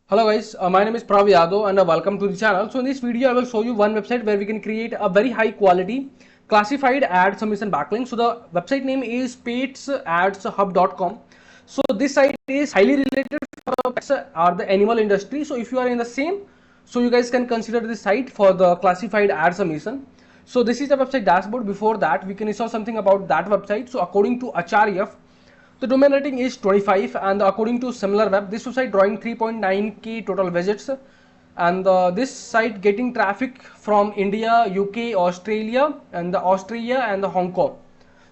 Hello guys, my name is Prav Yadav and welcome to the channel. So in this video I will show you one website where we can create a very high quality classified ad submission backlink. So the website name is paytm. So this site is highly related for the animal industry. So if you are in the same, so you guys can consider this site for the classified ad submission. So this is the website dashboard. Before that we can saw something about that website. So according to HRF, the domain rating is 25 and according to SimilarWeb, this website drawing 3.9k total visits and this site getting traffic from India, UK, Australia and the Hong Kong.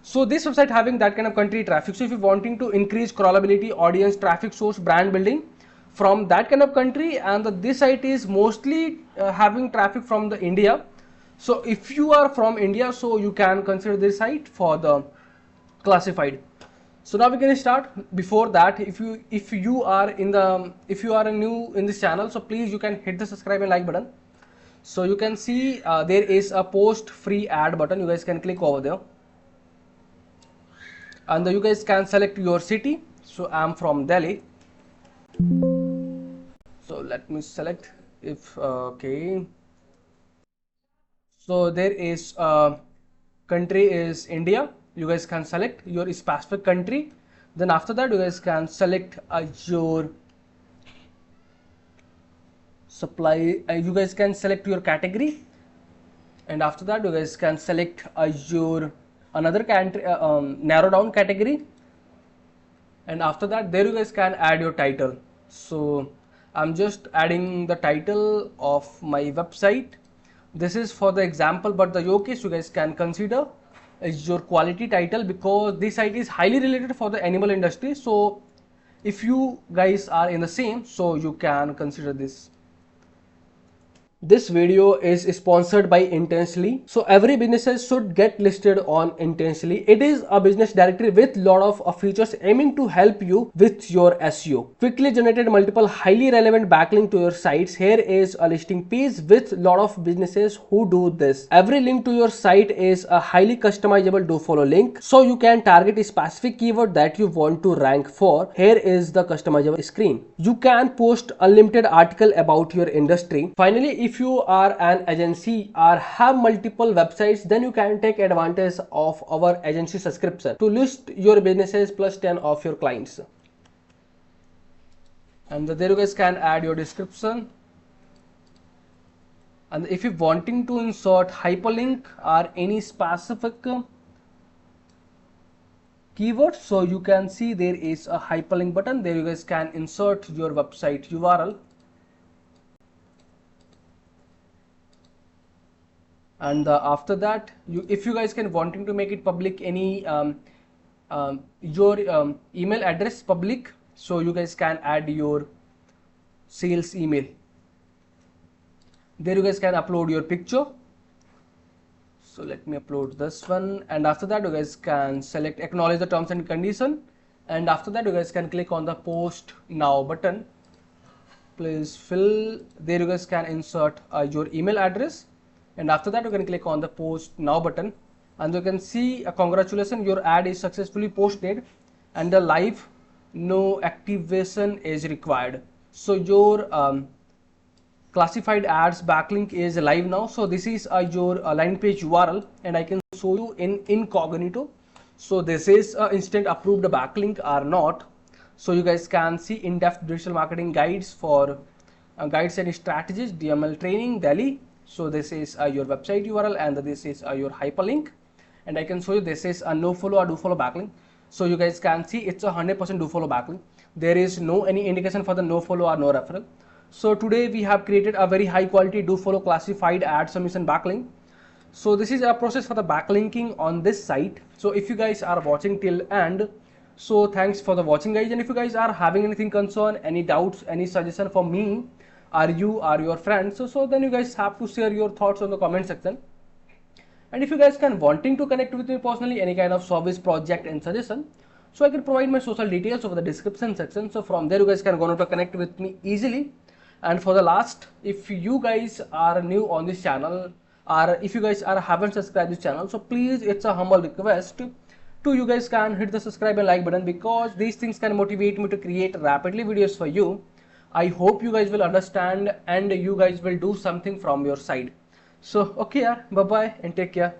So this website having that kind of country traffic. So if you're wanting to increase crawlability, audience, traffic source, brand building from that kind of country, and this site is mostly having traffic from the India. So if you are from India, so you can consider this site for the classified. So now we can start. Before that, if you are new in this channel, so please you can hit the subscribe and like button. So you can see there is a post free ad button. You guys can click over there, and you guys can select your city. So I'm from Delhi. So let me select if okay. So there is country is India. You guys can select your specific country. Then after that you guys can select your supply. You guys can select your category, and after that you guys can select your another country, narrow down category, and after that there you guys can add your title. So I'm just adding the title of my website. This is for the example, but the your case you guys can consider is your quality title, because this site is highly related for the animal industry. So if you guys are in the same, so you can consider this. This video is sponsored by Intensely. So every business should get listed on Intensely. It is a business directory with lot of features aiming to help you with your SEO. Quickly generated multiple highly relevant backlink to your sites. Here is a listing page with lot of businesses who do this. Every link to your site is a highly customizable do follow link, so you can target a specific keyword that you want to rank for. Here is the customizable screen. You can post unlimited article about your industry. Finally, if you are an agency or have multiple websites, then you can take advantage of our agency subscription to list your businesses plus 10 of your clients. And there you guys can add your description. And if you're wanting to insert hyperlink or any specific keyword, so you can see there is a hyperlink button. There you guys can insert your website URL. And after that, if you guys can wanting to make it public, any your email address public, so you guys can add your sales email. There you guys can upload your picture. So let me upload this one, and after that you guys can select acknowledge the terms and condition, and after that you guys can click on the post now button. Please fill. There you guys can insert your email address, and after that you can click on the post now button, and you can see congratulations, your ad is successfully posted and the live, no activation is required. So your classified ads backlink is live now. So this is your line page URL, and I can show you in incognito. So this is instant approved backlink or not. So you guys can see in-depth digital marketing guides for guides and strategies, DML training, Delhi. So this is your website URL, and this is your hyperlink, and I can show you this is a no follow or do follow backlink. So you guys can see it's a 100% do follow backlink. There is no any indication for the no follow or no referral. So today we have created a very high quality do follow classified ad submission backlink. So this is a process for the backlinking on this site. So if you guys are watching till end, so thanks for the watching guys, and if you guys are having anything concern, any doubts, any suggestion for me, are you or your friends, so then you guys have to share your thoughts on the comment section. And if you guys can wanting to connect with me personally, any kind of service, project and suggestion, so I can provide my social details over the description section. So from there you guys can go to connect with me easily. And for the last, if you guys are new on this channel, or if you guys haven't subscribed this channel, so please, it's a humble request to you guys can hit the subscribe and like button, because these things can motivate me to create rapidly videos for you. I hope you guys will understand and you guys will do something from your side. So okay, yeah, bye bye and take care.